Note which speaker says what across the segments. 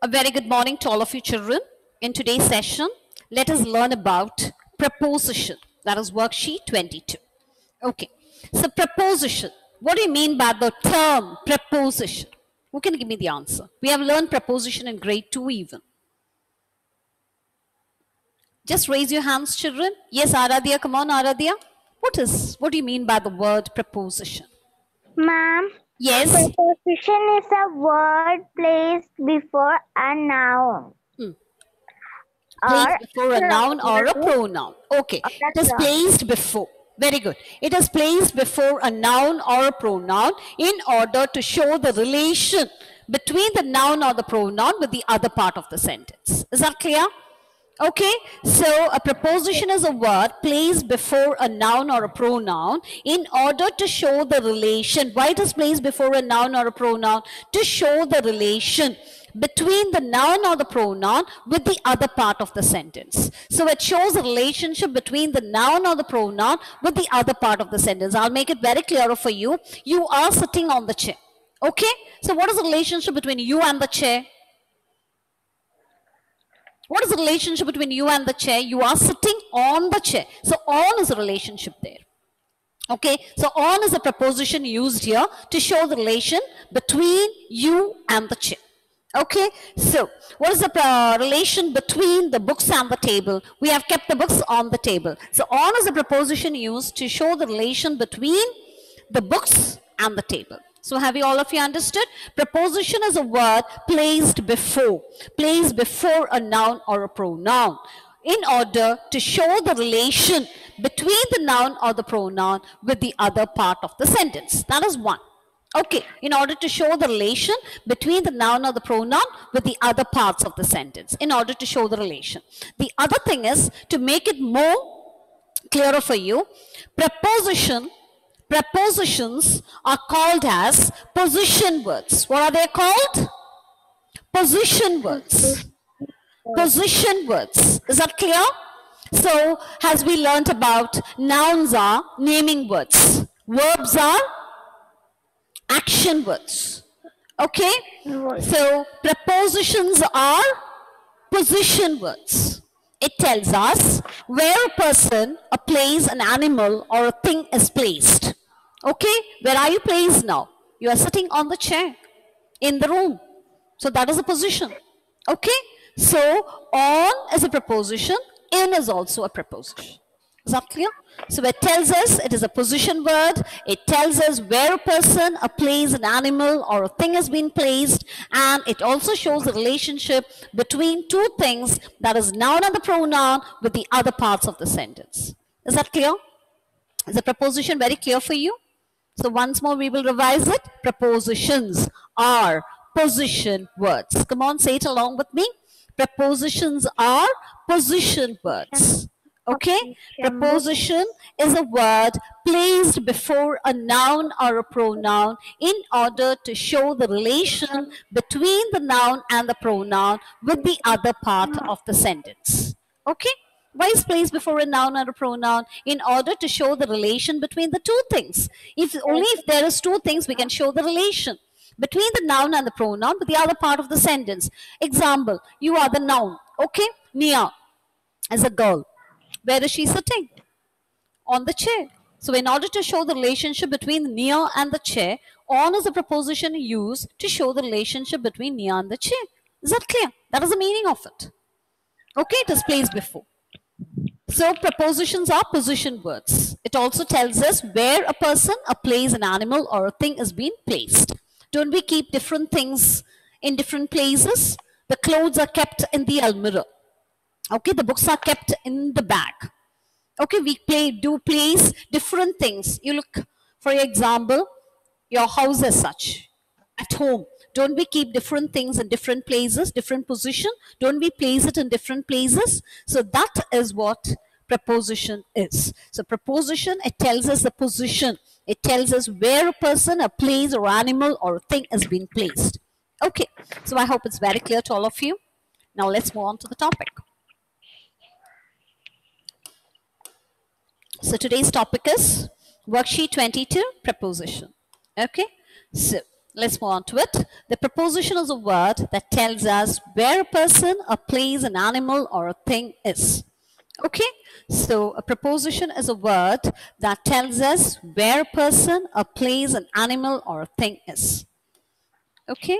Speaker 1: A very good morning to all of you children. In today's session, let us learn about preposition. That is worksheet 22. Okay. So preposition. What do you mean by the term preposition? Who can give me the answer? We have learned preposition in grade 2 even. Just raise your hands, children. Yes, Aradhya. Come on, Aradhya. What do you mean by the word preposition?
Speaker 2: Ma'am,
Speaker 1: Yes.
Speaker 2: preposition is a word placed before a noun.
Speaker 1: Placed before a noun or a pronoun. Okay. It is placed before. Very good. It is placed before a noun or a pronoun in order to show the relation between the noun or the pronoun with the other part of the sentence. Is that clear? Okay, so a preposition is a word placed before a noun or a pronoun in order to show the relation. Why it is placed before a noun or a pronoun? To show the relation between the noun or the pronoun with the other part of the sentence. So it shows a relationship between the noun or the pronoun with the other part of the sentence. I'll make it very clear for you. You are sitting on the chair. Okay, so what is the relationship between you and the chair? What is the relationship between you and the chair? You are sitting on the chair. So on is a relationship there. Okay, so on is a preposition used here to show the relation between you and the chair. Okay, so what is the relation between the books and the table? We have kept the books on the table. So on is a preposition used to show the relation between the books and the table. So have you all of you understood? Preposition is a word placed before a noun or a pronoun in order to show the relation between the noun or the pronoun with the other part of the sentence. That is one. Okay, in order to show the relation between the noun or the pronoun with the other parts of the sentence, in order to show the relation. The other thing is, to make it more clearer for you, prepositions are called as position words. What are they called? Position words. Position words. Is that clear? So, as we learnt about, nouns are naming words. Verbs are action words. Okay? So, prepositions are position words. It tells us where a person, a place, an animal, or a thing is placed. Okay? Where are you placed now? You are sitting on the chair in the room. So that is a position. Okay? So on is a preposition, in is also a preposition. Is that clear? So it tells us it is a position word. It tells us where a person, a place, an animal, or a thing has been placed. And it also shows the relationship between two things, that is noun and the pronoun, with the other parts of the sentence. Is that clear? Is the preposition very clear for you? So once more we will revise it. Prepositions are position words. Come on, say it along with me. Prepositions are position words. Okay, preposition is a word placed before a noun or a pronoun in order to show the relation between the noun and the pronoun with the other part of the sentence. Okay, why is placed before a noun or a pronoun? In order to show the relation between the two things. Only if there is two things we can show the relation between the noun and the pronoun with the other part of the sentence. Example, you are the noun. Okay, Nia is a girl. Where is she sitting? On the chair. So in order to show the relationship between Nia and the chair, on is a preposition used to show the relationship between Nia and the chair. Is that clear? That is the meaning of it. Okay, it is placed before. So prepositions are position words. It also tells us where a person, a place, an animal, or a thing is being placed. Don't we keep different things in different places? The clothes are kept in the almirah. Okay, the books are kept in the bag. Okay, we do place different things. You look, for example, your house as such, at home. Don't we keep different things in different places, different position? Don't we place it in different places? So that is what preposition is. So preposition, it tells us the position. It tells us where a person, a place, or animal, or a thing has been placed. Okay, so I hope it's very clear to all of you. Now let's move on to the topic. So today's topic is worksheet 22, preposition. Okay, so let's move on to it. The preposition is a word that tells us where a person, a place, an animal, or a thing is. Okay, so a preposition is a word that tells us where a person, a place, an animal, or a thing is. Okay,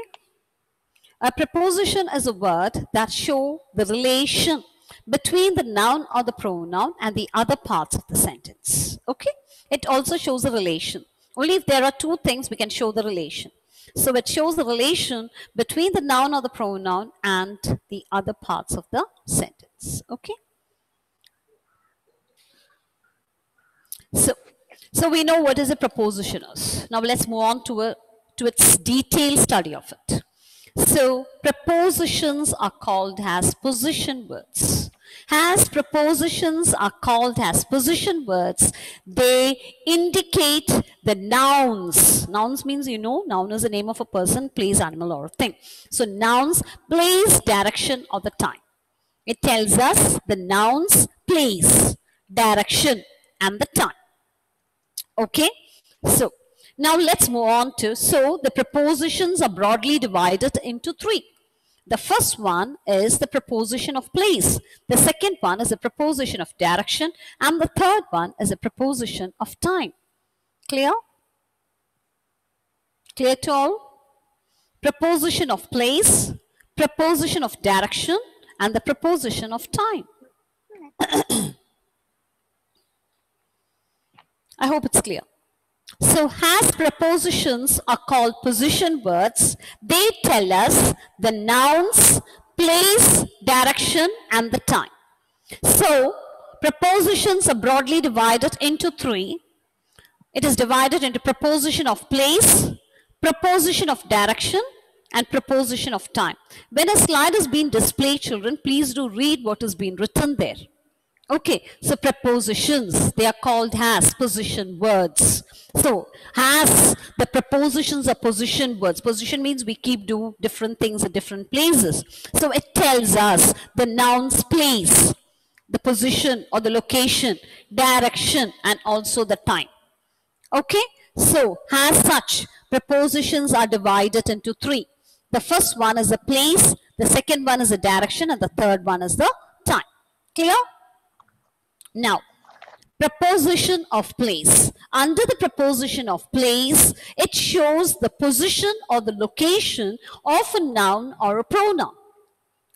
Speaker 1: a preposition is a word that shows the relation between the noun or the pronoun and the other parts of the sentence. Okay, it also shows a relation. Only if there are two things we can show the relation. So it shows the relation between the noun or the pronoun and the other parts of the sentence. Okay. So we know what is a preposition is. Now let's move on to its detailed study of it. So prepositions are called as position words. As prepositions are called as position words, they indicate the nouns. Nouns means, you know, noun is the name of a person, place, animal, or thing. So nouns, place, direction, or the time. It tells us the nouns, place, direction, and the time. Okay, so now let's move on to, so the prepositions are broadly divided into three. The first one is the preposition of place. The second one is a preposition of direction. And the third one is a preposition of time. Clear? Clear to all? Preposition of place, preposition of direction, and the preposition of time. I hope it's clear. So as prepositions are called position words, they tell us the nouns, place, direction, and the time. So prepositions are broadly divided into three. It is divided into preposition of place, preposition of direction, and preposition of time. When a slide is being displayed, children, please do read what is being written there. Okay, so prepositions, they are called as position words. So, as the prepositions are position words. Position means we keep doing different things at different places. So, it tells us the noun's place, the position or the location, direction, and also the time. Okay, so as such, prepositions are divided into three. The first one is the place, the second one is the direction, and the third one is the time. Clear? Now, preposition of place. Under the preposition of place, it shows the position or the location of a noun or a pronoun.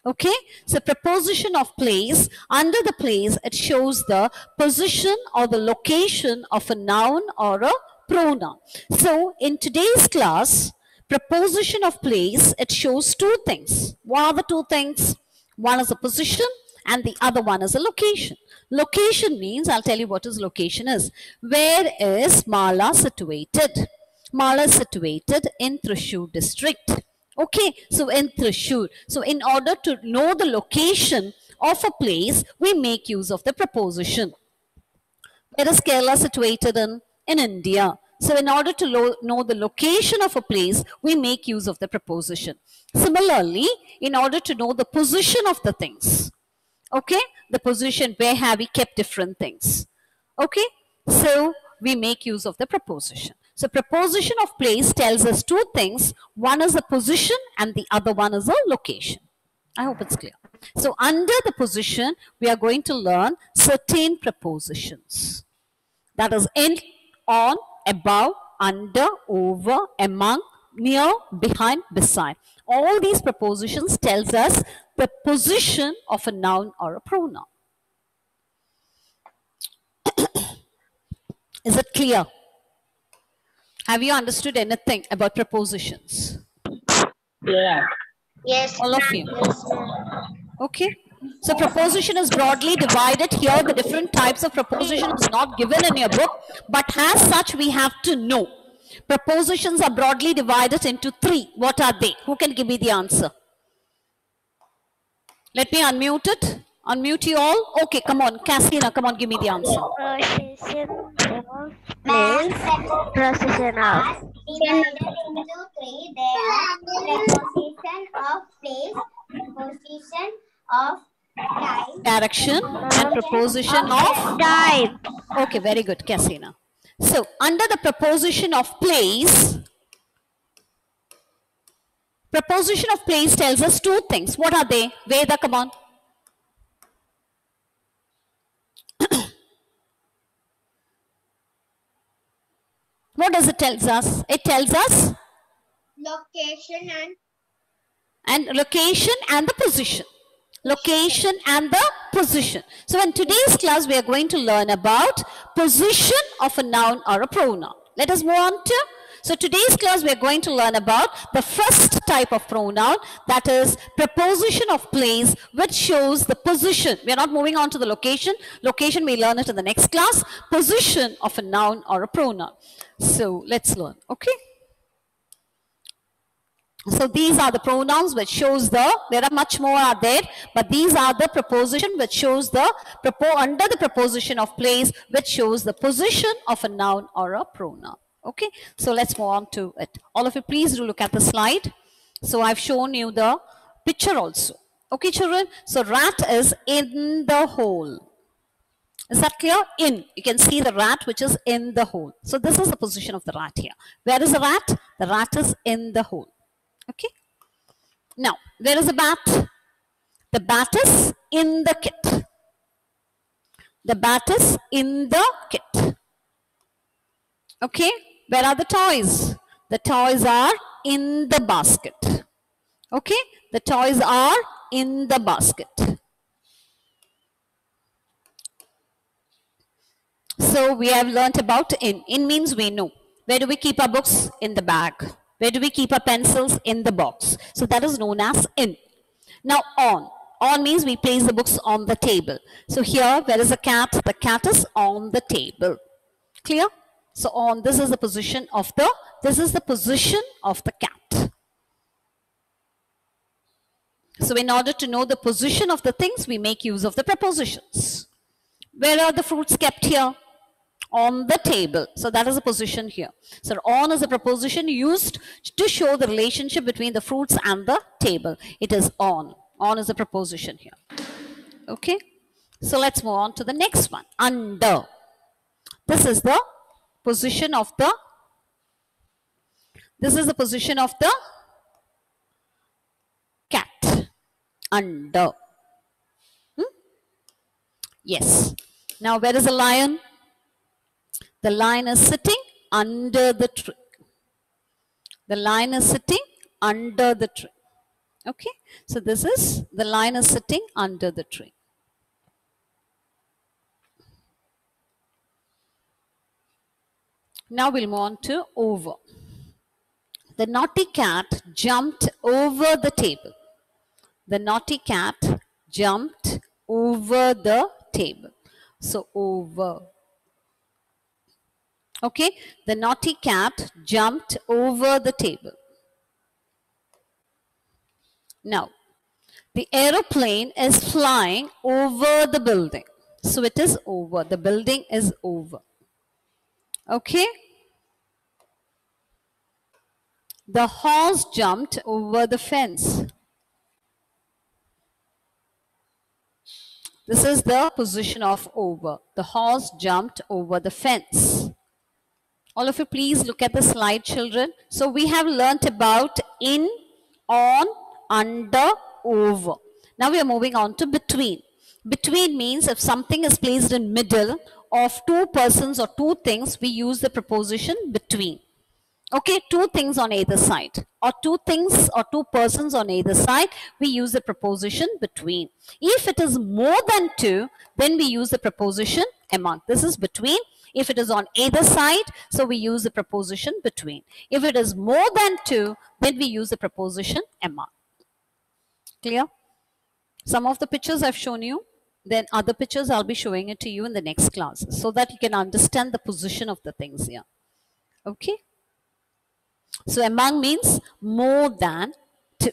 Speaker 1: Okay, so preposition of place, under the place, it shows the position or the location of a noun or a pronoun. So, in today's class, preposition of place, it shows two things. What are the two things? One is a position and the other one is a location. Location means, I'll tell you what is location is. Where is Mala situated? Mala is situated in Thrissur district. Okay, so in Thrissur. So in order to know the location of a place, we make use of the preposition. Where is Kerala situated in? In India. So in order to know the location of a place, we make use of the preposition. Similarly, in order to know the position of the things, okay, the position, where have we kept different things? Okay, so we make use of the preposition. So preposition of place tells us two things. One is a position and the other one is a location. I hope it's clear. So under the position, we are going to learn certain prepositions. That is in, on, above, under, over, among, near, behind, beside. All these prepositions tells us the position of a noun or a pronoun. Is it clear? Have you understood anything about prepositions?
Speaker 3: Yeah.
Speaker 2: Yes.
Speaker 1: All of you? Okay. So preposition is broadly divided here. The different types of preposition is not given in your book, but as such we have to know. Prepositions are broadly divided into three. What are they? Who can give me the answer? Let me unmute it. Unmute you all. Okay, come on. Cassina, come on, give me the answer.
Speaker 2: Procession of place. Procession of.
Speaker 4: Divided into three. They are preposition of place, preposition of time,
Speaker 1: Direction and preposition of
Speaker 2: Time.
Speaker 1: Okay, very good, Cassina. So, under the preposition of place, Preposition of place tells us two things. What are they? Veda, come on. What does it tell us? It tells us
Speaker 4: Location
Speaker 1: location and the position. Location and the position. So in today's class, we are going to learn about position of a noun or a pronoun. Let us move on to. So today's class, we are going to learn about the first type of pronoun, that is preposition of place, which shows the position. We are not moving on to the location. Location, we learn it in the next class. Position of a noun or a pronoun. So let's learn, okay? So these are the pronouns which shows there are much more are there, but these are the preposition which shows under the preposition of place, which shows the position of a noun or a pronoun. Okay, so let's move on to it. All of you, please do look at the slide. So I've shown you the picture also. Okay, children. So rat is in the hole. Is that clear? In. You can see the rat which is in the hole. So this is the position of the rat here. Where is the rat? The rat is in the hole. Okay. Now, where is the bat? The bat is in the kit. The bat is in the kit. Okay. Where are the toys? The toys are in the basket. Okay. The toys are in the basket. So we have learnt about in. In means we know. Where do we keep our books? In the bag. Where do we keep our pencils? In the box. So that is known as in. Now on. On means we place the books on the table. So here, where is the cat? The cat is on the table. Clear? So on, this is the position of the cat. So in order to know the position of the things, we make use of the prepositions. Where are the fruits kept here? On the table. So that is the position here. So on is a preposition used to show the relationship between the fruits and the table. It is on. On is a preposition here. Okay. So let's move on to the next one. Under. This is the position of the cat. Under. Yes. Now where is the lion? The lion is sitting under the tree. The lion is sitting under the tree. Okay. So this is the lion is sitting under the tree. Now we'll move on to over. The naughty cat jumped over the table. The naughty cat jumped over the table. So over. Okay. The naughty cat jumped over the table. Now, the aeroplane is flying over the building. So it is over. The building is over. Okay. The horse jumped over the fence. This is the position of over. The horse jumped over the fence. All of you, please look at the slide, children. So we have learnt about in, on, under, over. Now we are moving on to between. Between means if something is placed in middle of two persons or two things, we use the preposition between. Okay, two things on either side, or two things or two persons on either side, we use the preposition between. If it is more than two, then we use the preposition among. This is between. If it is on either side, so we use the preposition between. If it is more than two, then we use the preposition among. Clear? Some of the pictures I've shown you, then other pictures I'll be showing it to you in the next class so that you can understand the position of the things here. Okay? So among means more than two.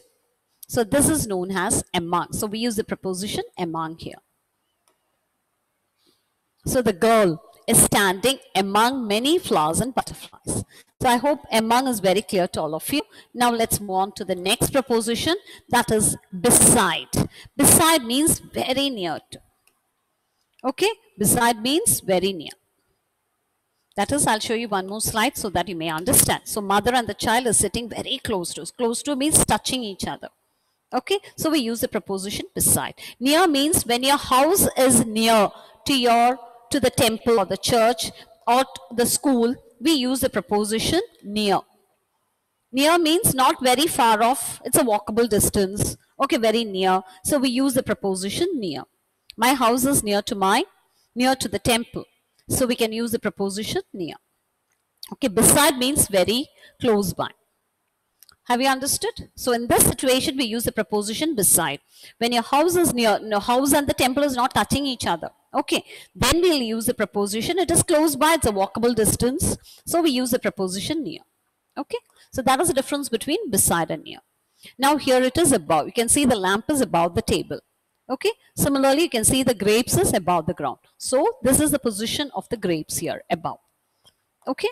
Speaker 1: So this is known as among. So we use the preposition among here. So the girl is standing among many flowers and butterflies. So I hope among is very clear to all of you. Now let's move on to the next preposition, that is beside. Beside means very near to. Okay, beside means very near. That is, I'll show you one more slide so that you may understand. So mother and the child is sitting very close to. Close to means touching each other. Okay, so we use the preposition beside. Near means when your house is near to the temple or the church or the school, we use the preposition near. Near means not very far off. It's a walkable distance. Okay, very near. So we use the preposition near. My house is near to the temple. So we can use the preposition near. Okay, beside means very close by. Have you understood? So in this situation, we use the preposition beside. When your house is near, no, house and the temple is not touching each other. Okay, then we'll use the preposition. It is close by, it's a walkable distance. So we use the preposition near. Okay, so that is the difference between beside and near. Now here it is above. You can see the lamp is above the table. Okay, similarly, you can see the grapes is above the ground. So this is the position of the grapes here above. Okay.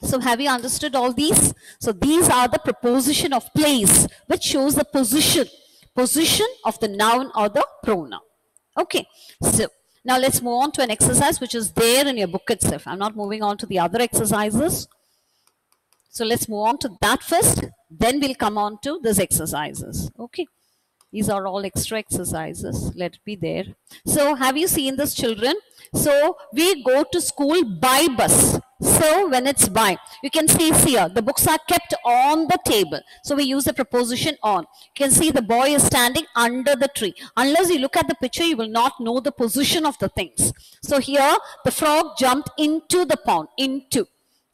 Speaker 1: So have you understood all these? So these are the preposition of place, which shows the position of the noun or the pronoun. Okay. So now let's move on to an exercise which is there in your book itself. I'm not moving on to the other exercises. So let's move on to that first. Then we'll come on to these exercises. Okay. These are all extra exercises. Let it be there. So have you seen this, children? So we go to school by bus. So when it's by, you can see here, the books are kept on the table. So we use the preposition on. You can see the boy is standing under the tree. Unless you look at the picture, you will not know the position of the things. So here, the frog jumped into the pond, into.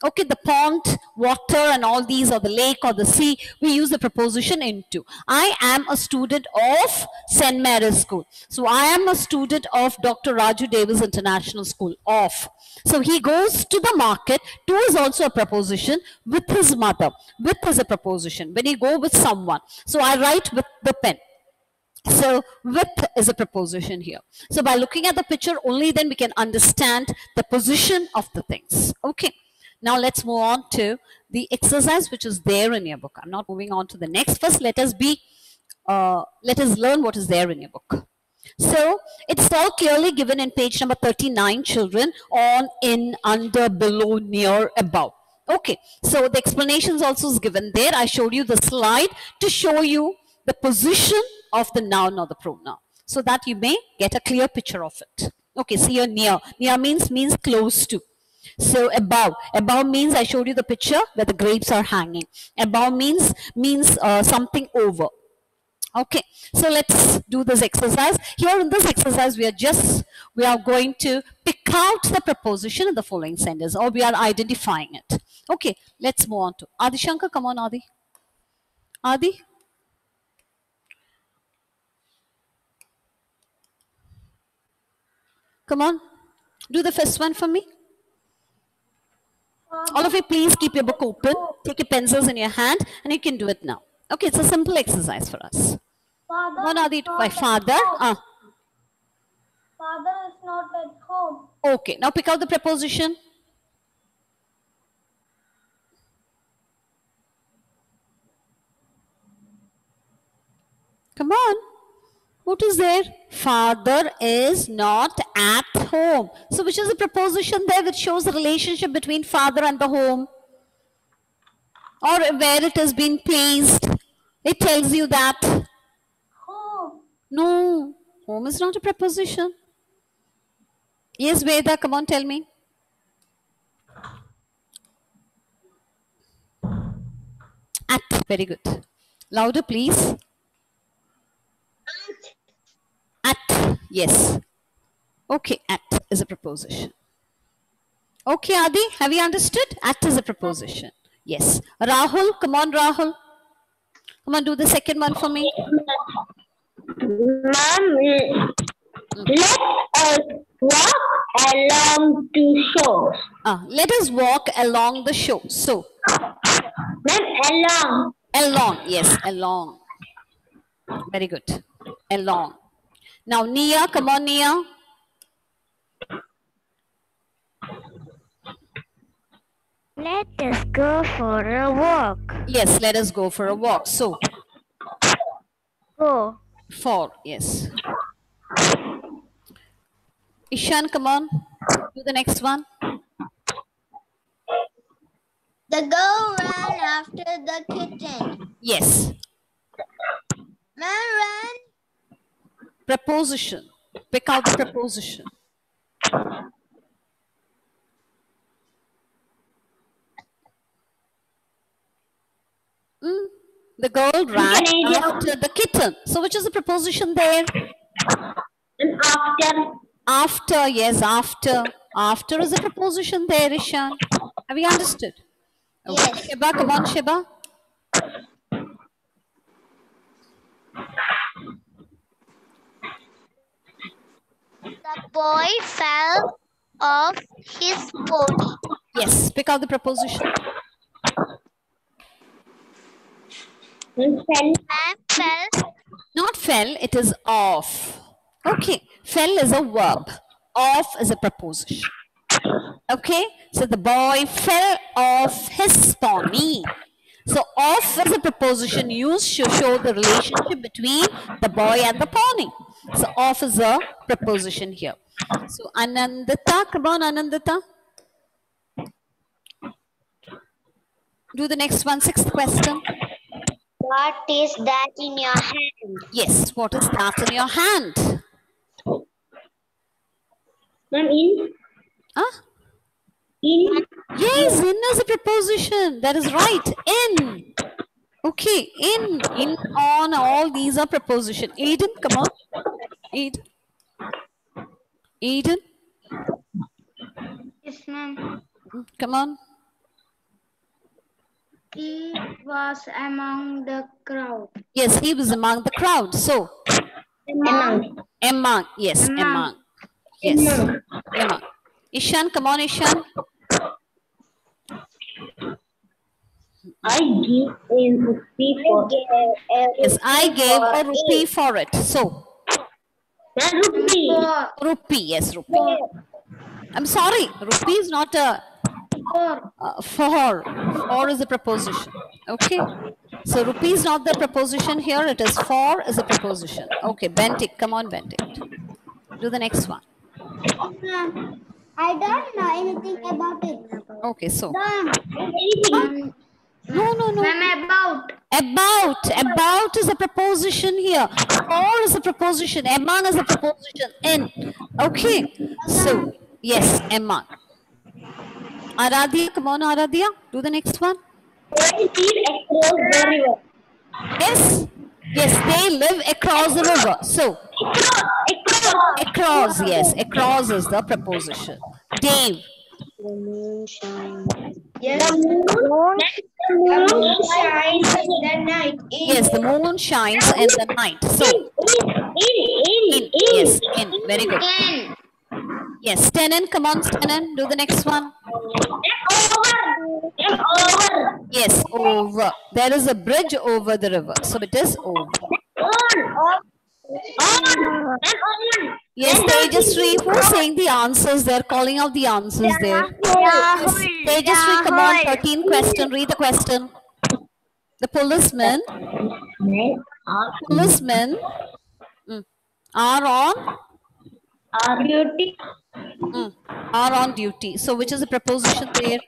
Speaker 1: Okay, the pond, water and all these, or the lake or the sea, we use the preposition into. I am a student of St. Mary's School. So I am a student of Dr. Raju Davis International School, of. So he goes to the market. To is also a preposition. With his mother. With is a preposition. When you go with someone. So I write with the pen. So with is a preposition here. So by looking at the picture, only then we can understand the position of the things. Okay. Now let's move on to the exercise which is there in your book. I'm not moving on to the next. First, let us learn what is there in your book. So it's all clearly given in page number 39, children, on, in, under, below, near, above. Okay, so the explanations also is given there. I showed you the slide to show you the position of the noun or the pronoun so that you may get a clear picture of it. Okay, see here near. Near means close to. So above means, I showed you the picture where the grapes are hanging. Above means something over. Okay, so let's do this exercise. Here in this exercise, we are going to pick out the preposition in the following sentence, or we are identifying it. Okay, let's move on to Adi Shankar. Come on, Adi. Adi. Come on, do the first one for me. All of you, please keep your book open. Take your pencils in your hand, and you can do it now. Okay, it's a simple exercise for us. What are the my father?
Speaker 4: Father is not at home.
Speaker 1: Okay, now pick out the preposition. Come on. What is there? Father is not at home. So which is the preposition there which shows the relationship between father and the home? Or where it has been placed? It tells you that.
Speaker 4: Home.
Speaker 1: No, home is not a preposition. Yes, Veda, come on, tell me. At, very good. Louder, please. At, yes. Okay, at is a preposition. Okay, Adi, have you understood? At is a preposition. Yes. Rahul, come on, Rahul. Come on, do the second one for me.
Speaker 3: Ma'am, let us walk along the shore.
Speaker 1: Let us walk along the shore. So,
Speaker 3: Ma'am, along.
Speaker 1: along, yes, along. Very good. Along. Now, Nia, come on, Nia.
Speaker 2: Let us go for a walk.
Speaker 1: Yes, let us go for a walk. So,
Speaker 2: Go.
Speaker 1: for, yes. Ishan, come on. Do the next one.
Speaker 2: The girl ran after the kitten.
Speaker 1: Yes.
Speaker 2: Man ran.
Speaker 1: Preposition. Pick out the preposition. The girl ran after the kitten. So which is the preposition there?
Speaker 3: And after.
Speaker 1: After, yes, after. After is a preposition there, Ishan. Have you understood? Okay.
Speaker 2: Yes.
Speaker 1: Sheba, come on, Sheba.
Speaker 2: The boy fell off his pony.
Speaker 1: Yes, pick out the preposition.
Speaker 3: And fell.
Speaker 2: Man fell.
Speaker 1: Not fell, it is off. Okay, fell is a verb. Off is a preposition. Okay, so the boy fell off his pony. So off is a preposition used to show the relationship between the boy and the pony. So off is a preposition here. So Anandita, come on Anandita. Do the next one, sixth question.
Speaker 2: What is that in your hand?
Speaker 1: Yes, what is that in your hand?
Speaker 3: Ma'am, in.
Speaker 1: Huh?
Speaker 3: In.
Speaker 1: Yes, in is a preposition. That is right. In. Okay, in, on, all these are preposition. Eden, come on. Eden. Eden,
Speaker 2: Yes, ma'am.
Speaker 1: come on.
Speaker 2: He was among the crowd.
Speaker 1: Yes, he was among the crowd. So, among. Yes, among. Yes, among. Ishan, come on, Ishan.
Speaker 3: I give a rupee for it.
Speaker 1: Yes, I gave a rupee for it. So,
Speaker 3: Ma'am, rupee.
Speaker 1: rupee. Yes, rupee. I'm sorry, rupee is not a for. For is a preposition. Okay. So rupee is not the preposition here. It is for is a preposition. Okay, Bentik. Come on, Bentik. Do the next one.
Speaker 2: I don't know anything about it.
Speaker 1: Okay, so
Speaker 3: Anything.
Speaker 1: no.
Speaker 2: Ma'am, about.
Speaker 1: About is a preposition here. For is a preposition. Among is a preposition. In. Okay. So yes, among. Aradhya, come on, Aradhya. Do the next one.
Speaker 3: They live across the river.
Speaker 1: Yes. Yes, they live across the river. So across, yes, across is the preposition. Dave.
Speaker 2: Yes. The moon shines in the night.
Speaker 1: Yes, the moon shines in the night. So in. Yes, in. Very good.
Speaker 2: Ten.
Speaker 1: Yes, Stenan, come on, Stenan. Do the next one.
Speaker 3: Over.
Speaker 1: Yes, over. There is a bridge over the river. So it is over.
Speaker 3: On.
Speaker 1: Yes, Tejasri, who's saying the answers? They're calling out the answers there. Yes, Tejasri, come on, 13 question. Read the question. The policemen are on
Speaker 3: Our duty.
Speaker 1: are on duty. So which is the preposition there?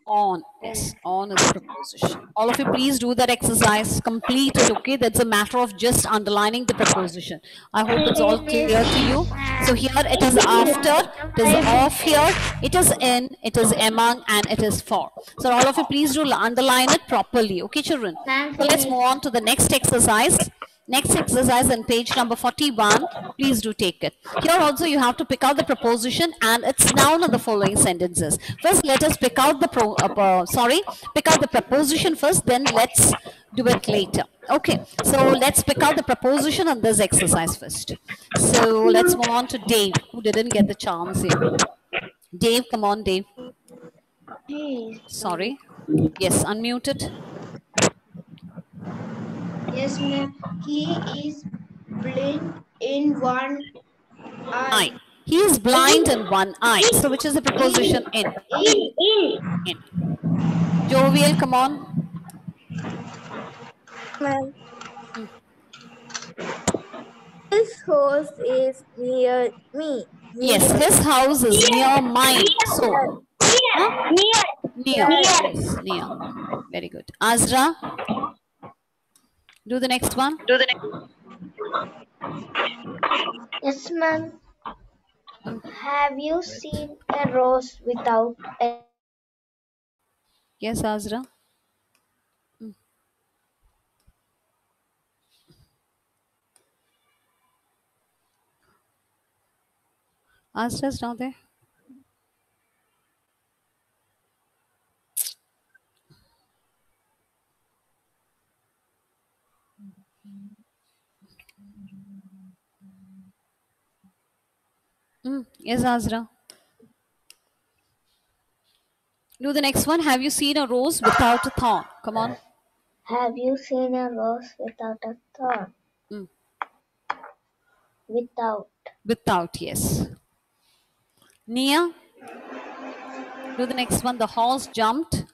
Speaker 1: On. Yes, on is a preposition. All of you please do that exercise. Complete it, okay? That's a matter of just underlining the preposition. I hope it's all clear to you. So here it is after, it is off here, it is in, it is among, and it is for. So all of you please do underline it properly, okay children? So let's move on to the next exercise. Next exercise on page number 41, please do take it. Here also you have to pick out the preposition and its noun in the following sentences. First, let us pick out the pick out the preposition first, then let's do it later. Okay, so let's pick out the preposition on this exercise first. So let's move on to Dave, who didn't get the chance here. Dave, come on, Dave. Sorry. Yes, unmuted.
Speaker 2: Yes, ma'am. He is blind in one eye.
Speaker 1: Eye. He is blind in one eye. So which is the preposition in? In. Jovial, come on.
Speaker 5: Ma'am. His house is near me.
Speaker 1: Yes, his house is near mine. So, Near. Yes, near. Very good. Azra, do the next one.
Speaker 3: Yes, ma'am. Have you seen a rose without a
Speaker 1: Yes, Azra. Azra's not there. Yes, Azra. Do the next one. Have you seen a rose without a thorn? Come on.
Speaker 3: Have you seen a rose without a thorn?
Speaker 1: Mm.
Speaker 3: Without.
Speaker 1: Without, yes. Nia, do the next one. The horse jumped.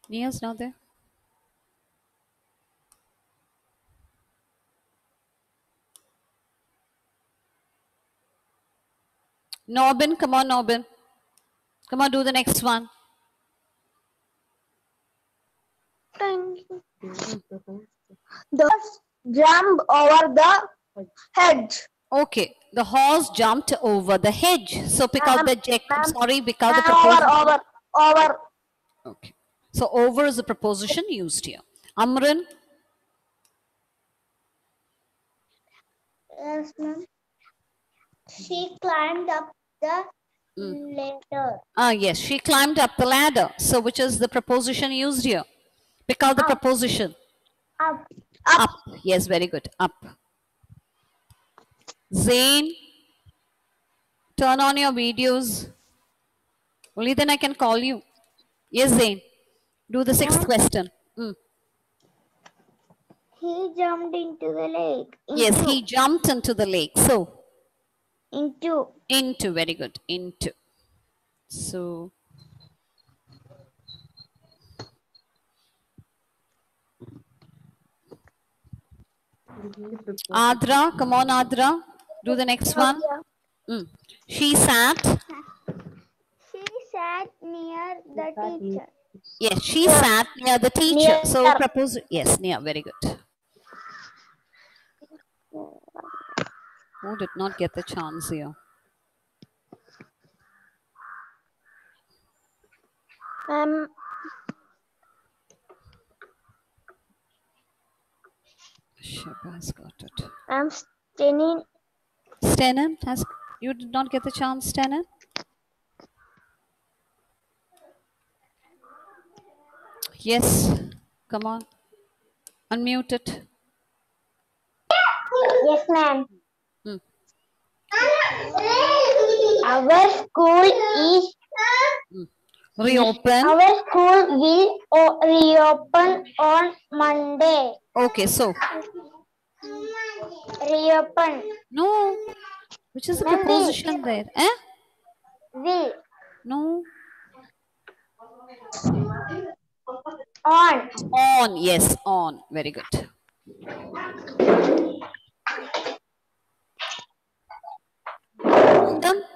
Speaker 1: Nia's not there. Norbin, come on, Norbin. Come on, do the next one.
Speaker 5: The jump over the hedge.
Speaker 1: Okay, the horse jumped over the hedge. So pick out the sorry, pick out the
Speaker 5: Over,
Speaker 1: preposition.
Speaker 5: over.
Speaker 1: Okay. So over is the preposition used here. Amran,
Speaker 2: Yes, ma'am. She climbed up the ladder.
Speaker 1: yes, she climbed up the ladder. So which is the preposition used here? Pick out the preposition.
Speaker 2: Up.
Speaker 1: Up. Yes, very good. Up. Zain, turn on your videos. Only then I can call you. Yes, Zain. Do the sixth question.
Speaker 2: He jumped into the lake.
Speaker 1: Yes, he jumped into the lake. So,
Speaker 2: Into.
Speaker 1: very good. Into. So, Adra, come on, Adra. Do the next one. She sat.
Speaker 2: She sat near the teacher.
Speaker 1: Yes, she sat near the teacher. So, propose. Yes, near. Very good. Who did not get the chance here? Shabazz got it.
Speaker 2: I'm standing.
Speaker 1: Stenan, you did not get the chance, Stenan? Yes, come on. Unmute it.
Speaker 2: Yes, ma'am.
Speaker 3: Our school is
Speaker 1: Reopen.
Speaker 3: Our school will reopen on Monday.
Speaker 1: Okay, so.
Speaker 3: Reopen.
Speaker 1: No. Which is the preposition there? Eh?
Speaker 3: Will.
Speaker 1: No.
Speaker 3: On.
Speaker 1: On. Yes, on. Very good.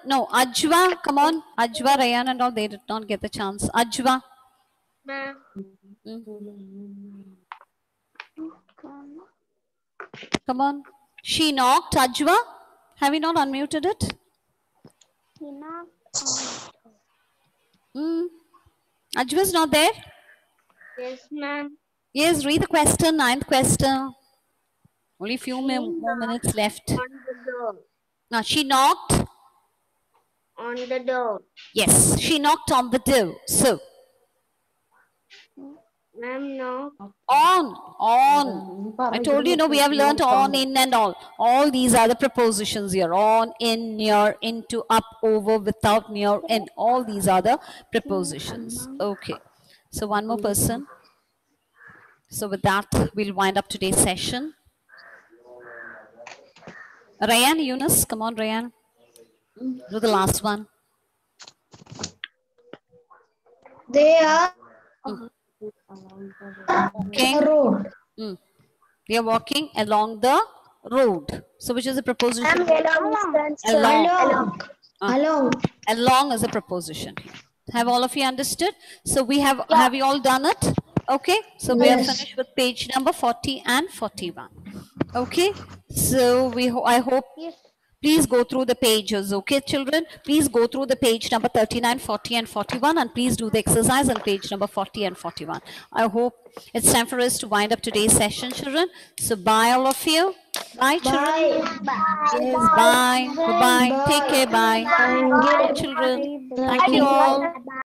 Speaker 1: No, Ajwa, come on. Ajwa, Rayan and all, they did not get the chance. Ajwa. Come on. She knocked, Ajwa. Have you not unmuted it?
Speaker 2: He knocked.
Speaker 1: Ajwa's not there?
Speaker 3: Yes, ma'am.
Speaker 1: Yes, read the question, 9th question. Only few more minutes left.
Speaker 3: On the door.
Speaker 1: Now, she knocked.
Speaker 3: On the door.
Speaker 1: Yes, she knocked on the door. So,
Speaker 3: Ma'am, no.
Speaker 1: on. I told you, we have learnt on, in and all. All these are the prepositions here. On, in, near, into, up, over, without, near, in. All these are the prepositions. Okay. So, one more person. So, with that, we'll wind up today's session. Rayan, Yunus, come on, Rayan. Do the last one.
Speaker 5: They are
Speaker 1: Okay.
Speaker 3: Road.
Speaker 1: We are walking along the road. So which is a preposition?
Speaker 5: Along.
Speaker 1: Along.
Speaker 3: Along.
Speaker 1: Along is a preposition. Have all of you understood? So we have you all done it? Okay. So we are
Speaker 3: Yes.
Speaker 1: finished with page number 40 and 41. Okay. So I hope. Please go through the pages, okay, children? Please go through the page number 39, 40, and 41, and please do the exercise on page number 40 and 41. I hope it's time for us to wind up today's session, children. So, bye, all of you. Bye, children. Yes, bye. Bye-bye. Take care. Bye. Bye, children. Thank you all.